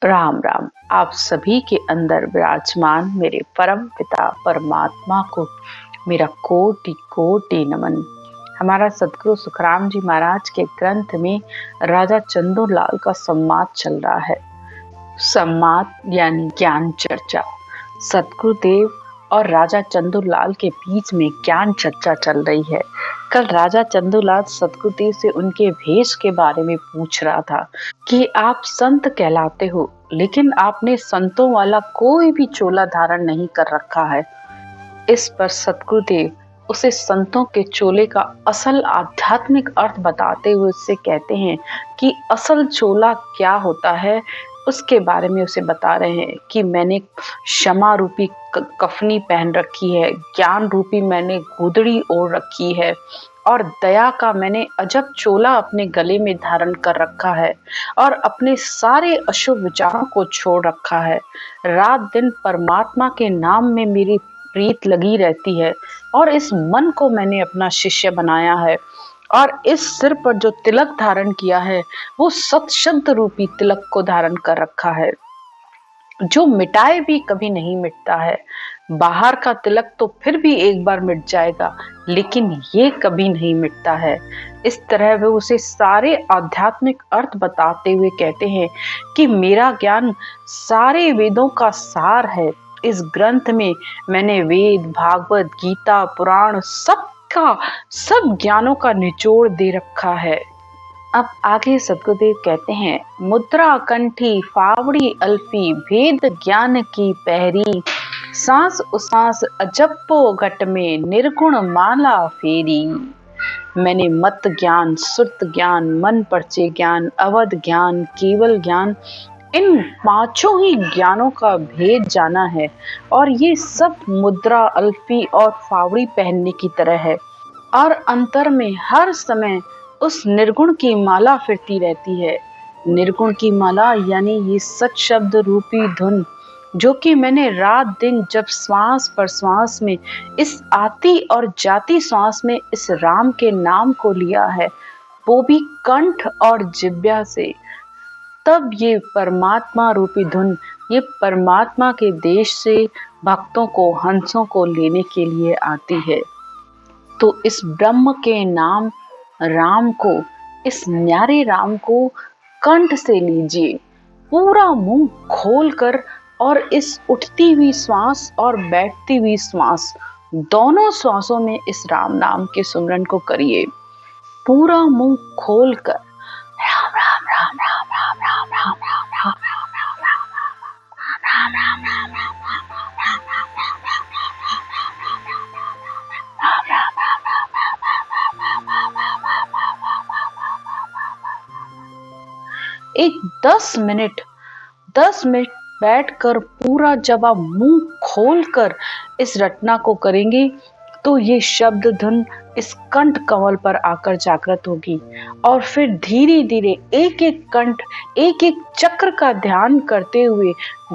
राम राम। आप सभी के अंदर विराजमान मेरे परम पिता परमात्मा को मेरा कोटि कोटि नमन। हमारा सदगुरु सुखराम जी महाराज के ग्रंथ में राजा चंदूलाल का संवाद चल रहा है। संवाद यानी ज्ञान चर्चा। सदगुरुदेव और राजा चंदूलाल के बीच में ज्ञान चर्चा चल रही है। कल राजा चंदूलाल सदगुरुदेव से उनके भेष के बारे में पूछ रहा था कि आप संत कहलाते हो, लेकिन आपने संतों वाला कोई भी चोला धारण नहीं कर रखा है। इस पर सदगुरुदेव उसे संतों के चोले का असल आध्यात्मिक अर्थ बताते हुए उससे कहते हैं कि असल चोला क्या होता है उसके बारे में उसे बता रहे हैं कि मैंने क्षमा रूपी कफनी पहन रखी है, ज्ञान रूपी मैंने गुदड़ी ओढ़ रखी है और दया का मैंने अजब चोला अपने गले में धारण कर रखा है और अपने सारे अशुभ विचारों को छोड़ रखा है। रात दिन परमात्मा के नाम में मेरी प्रीत लगी रहती है और इस मन को मैंने अपना शिष्य बनाया है और इस सिर पर जो तिलक धारण किया है वो सत्शब्द रूपी तिलक को धारण कर रखा है जो मिटाए भी कभी नहीं मिटता है। बाहर का तिलक तो फिर भी एक बार मिट जाएगा, लेकिन ये कभी नहीं मिटता है। इस तरह वे उसे सारे आध्यात्मिक अर्थ बताते हुए कहते हैं कि मेरा ज्ञान सारे वेदों का सार है। इस ग्रंथ में मैंने वेद, भागवत, गीता, पुराण सब ज्ञानों का निचोड़ दे रखा है। अब आगे सदगुरुदेव कहते हैं, मुद्रा कंठी फावड़ी अल्फी, भेद ज्ञान की पहरी, सांस उसांस अजप्पो घट में, निर्गुण माला फेरी। मैंने मत ज्ञान, सुरत ज्ञान, मन परचे ज्ञान, अवध ज्ञान, केवल ज्ञान, इन पांचों ही ज्ञानों का भेद जाना है और ये सब मुद्रा, अल्फी और फावड़ी पहनने की तरह है और अंतर में हर समय उस निर्गुण की माला फिरती रहती है। निर्गुण की माला यानी ये सच शब्द रूपी धुन जो कि मैंने रात दिन जब श्वास पर श्वास में इस आती और जाती श्वास में इस राम के नाम को लिया है, वो भी कंठ और जिह्वा से, तब ये परमात्मा रूपी धुन ये परमात्मा के देश से भक्तों को, हंसों को लेने के लिए आती है। तो इस ब्रह्म के नाम राम को, इस न्यारे राम को कंठ से लीजिए, पूरा मुंह खोलकर, और इस उठती हुई श्वास और बैठती हुई श्वास दोनों श्वासों में इस राम नाम के सुमरन को करिए। पूरा मुंह खोलकर राम राम राम राम राम राम राम राम राम एक 10 मिनट बैठकर पूरा जब आप मुंह खोलकर इस रटना को करेंगे तो ये शब्द धुन इस कंठ कमल पर आकर जागृत होगी और फिर धीरे धीरे एक एक कंठ, एक एक चक्र का ध्यान करते हुए,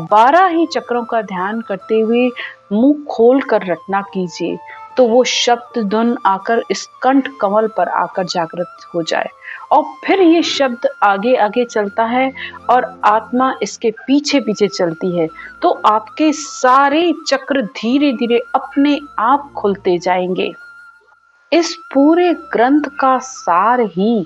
12 ही चक्रों का ध्यान करते हुए मुंह खोल कर रटना कीजिए तो वो शब्द धुन आकर इस कंठ कमल पर आकर जागृत हो जाए और फिर ये शब्द आगे आगे चलता है और आत्मा इसके पीछे पीछे चलती है तो आपके सारे चक्र धीरे धीरे अपने आप खुलते जाएंगे। इस पूरे ग्रंथ का सार ही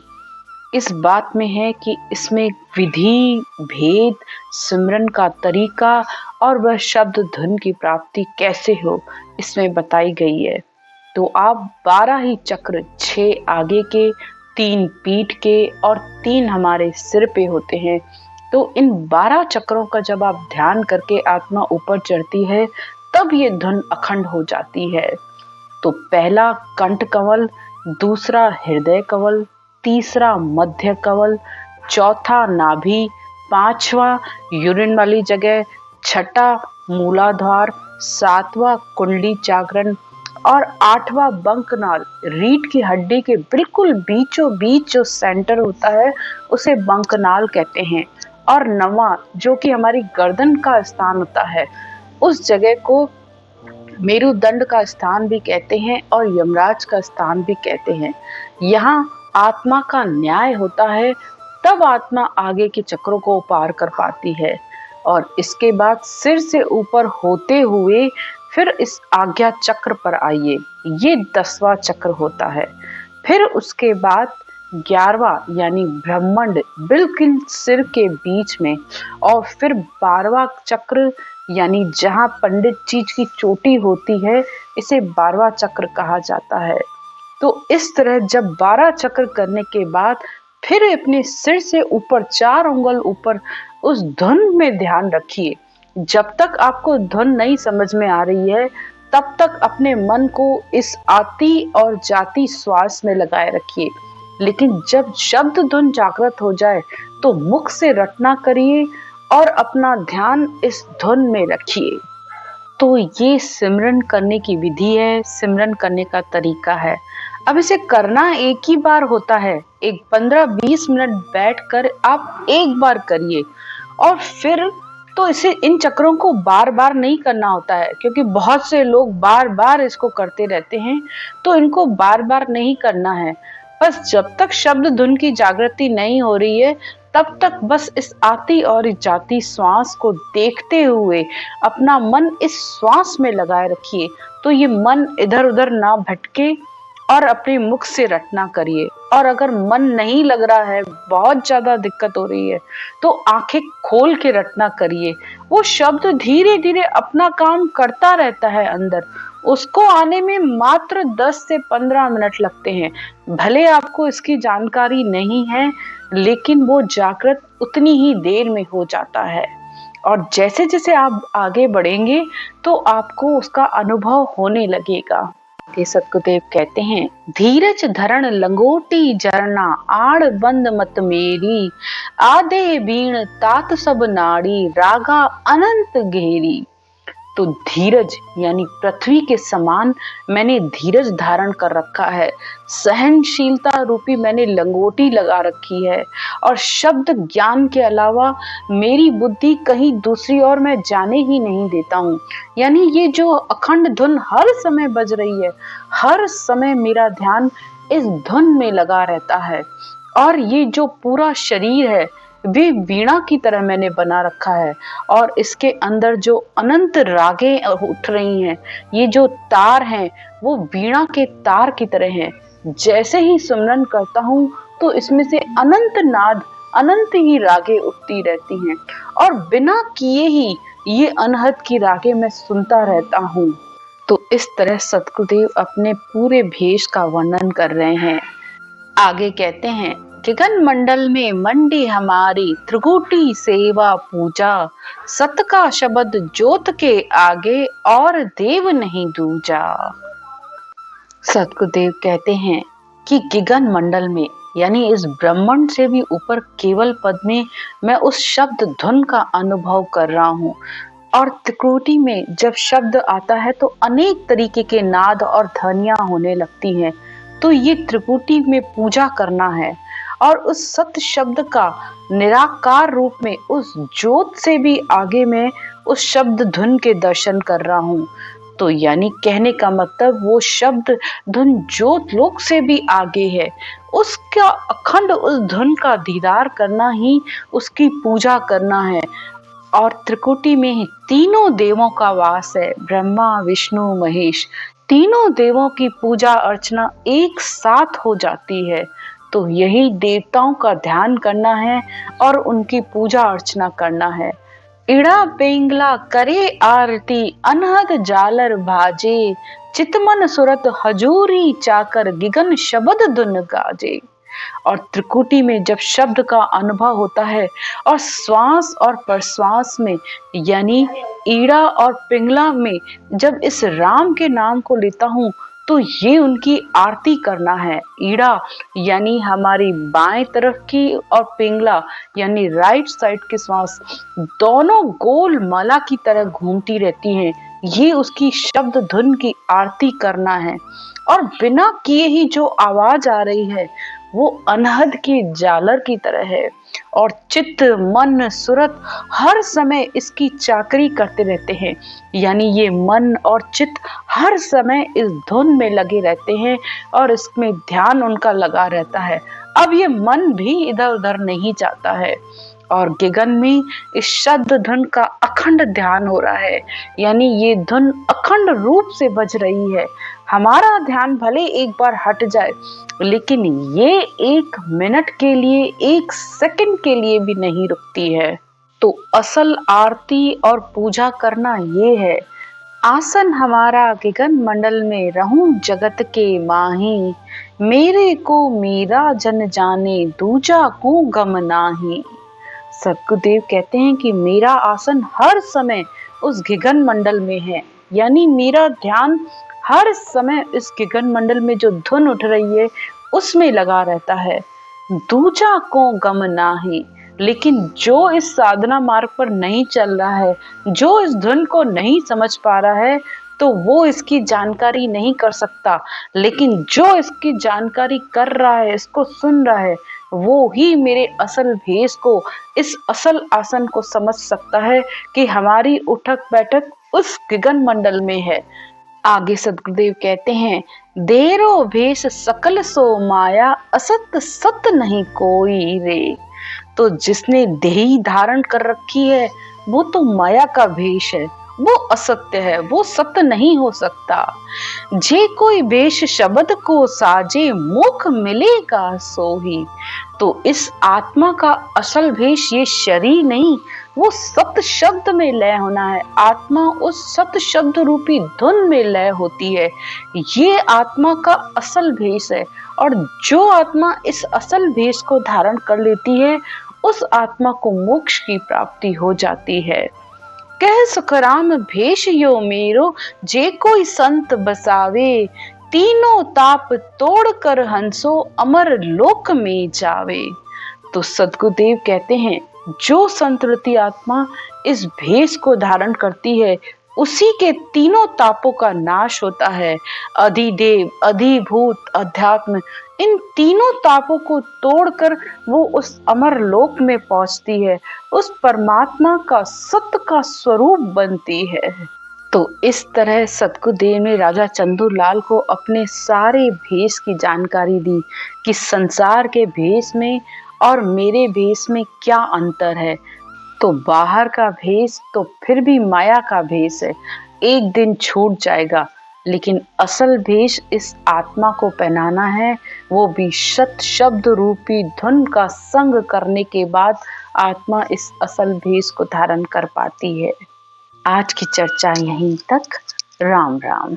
इस बात में है कि इसमें विधि, भेद, सिमरन का तरीका और वह शब्द धुन की प्राप्ति कैसे हो इसमें बताई गई है। तो आप 12 ही चक्र, 6 आगे के, 3 पीठ के और 3 हमारे सिर पे होते हैं। तो इन 12 चक्रों का जब आप ध्यान करके आत्मा ऊपर चढ़ती है तब ये धुन अखंड हो जाती है। तो पहला कंठ कवल, दूसरा हृदय कवल, तीसरा मध्य कवल, चौथा नाभि, 5वां यूरिन वाली जगह, 6ठा मूलाधार, 7वां कुंडली जागरण और 8वां बंकनाल, रीढ़ की हड्डी के बिल्कुल बीचों बीच जो सेंटर होता है उसे बंकनाल कहते हैं और 9वां जो कि हमारी गर्दन का स्थान होता है उस जगह को मेरुदंड का स्थान भी कहते हैं और यमराज का स्थान भी कहते हैं। यहाँ आत्मा का न्याय होता है, तब आत्मा आगे के चक्रों को पार कर पाती है। और इसके बाद सिर से ऊपर होते हुए फिर इस आज्ञा चक्र पर आइए। ये 10वां चक्र होता है। फिर उसके बाद 11वां यानी ब्रह्मांड बिल्कुल सिर के बीच में, और फिर 12वां चक्र यानी जहाँ पंडित जी की चोटी होती है, इसे 12वां चक्र कहा जाता है। तो इस तरह जब 12 चक्र करने के बाद फिर अपने सिर से ऊपर 4 उंगल ऊपर उस धुन में ध्यान रखिए। जब तक आपको धुन नहीं समझ में आ रही है तब तक अपने मन को इस आती और जाती श्वास में लगाए रखिए। लेकिन जब शब्द धुन जागृत हो जाए तो मुख से रटना करिए और अपना ध्यान इस धुन में रखिए। तो ये सिमरन करने की विधि है, सिमरन करने का तरीका है। अब इसे करना एक ही बार होता है। एक 15-20 मिनट बैठकर आप एक बार करिए, और फिर तो इसे इन चक्रों को बार बार नहीं करना होता है, क्योंकि बहुत से लोग बार बार इसको करते रहते हैं। तो इनको बार बार नहीं करना है। बस जब तक शब्द धुन की जागृति नहीं हो रही है तब तक बस इस आती और जाती श्वास को देखते हुए अपना मन इस श्वास में लगाए रखिए। तो ये मन इधर उधर ना भटके, और अपने मुख से रटना करिए। और अगर मन नहीं लग रहा है, बहुत ज्यादा दिक्कत हो रही है, तो आंखें खोल के रटना करिए। वो शब्द धीरे धीरे अपना काम करता रहता है अंदर, उसको आने में मात्र 10 से 15 मिनट लगते हैं। भले आपको इसकी जानकारी नहीं है, लेकिन वो जागृत उतनी ही देर में हो जाता है। और जैसे जैसे आप आगे बढ़ेंगे तो आपको उसका अनुभव होने लगेगा। सतगुरुदेव कहते हैं, धीरज धरण लंगोटी जरना आड़ बंद मत मेरी, आधे बीण तात सब नाड़ी रागा अनंत घेरी। तो धीरज यानी पृथ्वी के समान मैंने धीरज धारण कर रखा है, सहनशीलता रूपी मैंने लंगोटी लगा रखी है, और शब्द ज्ञान के अलावा मेरी बुद्धि कहीं दूसरी ओर मैं जाने ही नहीं देता हूँ। यानी ये जो अखंड धुन हर समय बज रही है, हर समय मेरा ध्यान इस धुन में लगा रहता है। और ये जो पूरा शरीर है वे वीणा की तरह मैंने बना रखा है, और इसके अंदर जो अनंत रागें उठ रही हैं, ये जो तार हैं वो वीणा के तार की तरह हैं। जैसे ही सुमरन करता हूँ तो इसमें से अनंत नाद, अनंत ही रागें उठती रहती हैं, और बिना किए ही ये अनहद की रागें मैं सुनता रहता हूँ। तो इस तरह सतगुरुदेव अपने पूरे भेष का वर्णन कर रहे हैं। आगे कहते हैं, गगन मंडल में मंडी हमारी त्रिकुटी सेवा पूजा, सत का शब्द ज्योत के आगे और देव नहीं दूजा। सतगुरुदेव कहते हैं कि गगन मंडल में यानी इस ब्रह्मांड से भी ऊपर केवल पद में मैं उस शब्द धुन का अनुभव कर रहा हूँ। और त्रिकुटी में जब शब्द आता है तो अनेक तरीके के नाद और ध्वनियां होने लगती हैं। तो ये त्रिकुटी में पूजा करना है, और उस सत्य शब्द का निराकार रूप में उस ज्योत से भी आगे में उस शब्द धुन के दर्शन कर रहा हूँ। तो यानी कहने का मतलब वो शब्द धुन ज्योत लोक से भी आगे है, उसका अखंड उस धुन का दीदार करना ही उसकी पूजा करना है। और त्रिकुटी में ही तीनों देवों का वास है, ब्रह्मा विष्णु महेश। तीनों देवों की पूजा अर्चना एक साथ हो जाती है। तो यही देवताओं का ध्यान करना है और उनकी पूजा अर्चना करना है। इड़ा पेंगला करे आरती अनहद जालर भाजे, चितमन सुरत हजूरी चाकर गिगन शब्द धुन गाजे। और त्रिकुटी में जब शब्द का अनुभव होता है और श्वास और प्रश्वास में यानी ईड़ा और पिंगला में जब इस राम के नाम को लेता हूँ तो ये उनकी आरती करना है। ईड़ा यानी हमारी बाएं तरफ की और पिंगला यानी राइट साइड की श्वास दोनों गोल माला की तरह घूमती रहती हैं। ये उसकी शब्द धुन की आरती करना है। और बिना किए ही जो आवाज आ रही है वो अनहद की जालर की तरह है, और चित्त मन सुरत हर समय इसकी चाकरी करते रहते हैं। यानी ये मन और चित्त हर समय इस धुन में लगे रहते हैं और इसमें ध्यान उनका लगा रहता है। अब ये मन भी इधर उधर नहीं जाता है। और गगन में इस शब्द धुन का अखंड ध्यान हो रहा है, यानी ये धुन अखंड रूप से बज रही है। हमारा ध्यान भले एक बार हट जाए, लेकिन ये 1 मिनट के लिए, 1 सेकंड के लिए भी नहीं रुकती है। तो असल आरती और पूजा करना ये है, आसन हमारा गगन मंडल में रहूं जगत के माही, मेरे को मीरा जन जाने दूजा को गम नाही। सद्गुरुदेव कहते हैं कि मेरा आसन हर समय उस गगन मंडल में है, यानी मेरा ध्यान हर समय इस गगन मंडल में जो धुन उठ रही है उसमें लगा रहता है। दूजा को गम नाही, लेकिन जो इस साधना मार्ग पर नहीं चल रहा है, जो इस धुन को नहीं समझ पा रहा है, तो वो इसकी जानकारी नहीं कर सकता। लेकिन जो इसकी जानकारी कर रहा है, इसको सुन रहा है, वो ही मेरे असल भेष को, इस असल आसन को समझ सकता है कि हमारी उठक बैठक उस गगन मंडल में है। आगे सद्गुरुदेव कहते हैं, देरो भेष सकल सो माया, असत सत नहीं कोई रे। तो जिसने देही धारण कर रखी है वो तो माया का भेष है, वो असत्य है, वो सत्य नहीं हो सकता। जे कोई भेष शब्द को साजे, मुख मिलेगा सोही। तो इस आत्मा का असल भेष ये शरीर नहीं, वो सत्य शब्द में लय होना है। आत्मा उस सत्य शब्द रूपी धुन में लय होती है, ये आत्मा का असल भेष है। और जो आत्मा इस असल भेष को धारण कर लेती है, उस आत्मा को मोक्ष की प्राप्ति हो जाती है। कह सुखराम भेष यो मेरो, जे कोई संत बसावे, तीनों ताप तोड़ कर हंसो, अमर लोक में जावे। तो सद्गुरुदेव कहते हैं, जो संतृति आत्मा इस भेष को धारण करती है, उसी के तीनों तापों का नाश होता है। अधिदेव, अधिभूत, अध्यात्म, इन तीनों तापों को तोड़कर वो उस अमर लोक में पहुंचती है, उस परमात्मा का सत्य का स्वरूप बनती है। तो इस तरह सद्गुरुदेव ने राजा चंदूलाल को अपने सारे भेष की जानकारी दी कि संसार के भेष में और मेरे भेष में क्या अंतर है। तो बाहर का भेष तो फिर भी माया का भेष है, एक दिन छूट जाएगा, लेकिन असल भेष इस आत्मा को पहनाना है, वो भी सत शब्द रूपी धुन का संग करने के बाद आत्मा इस असल भेष को धारण कर पाती है। आज की चर्चा यहीं तक। राम राम।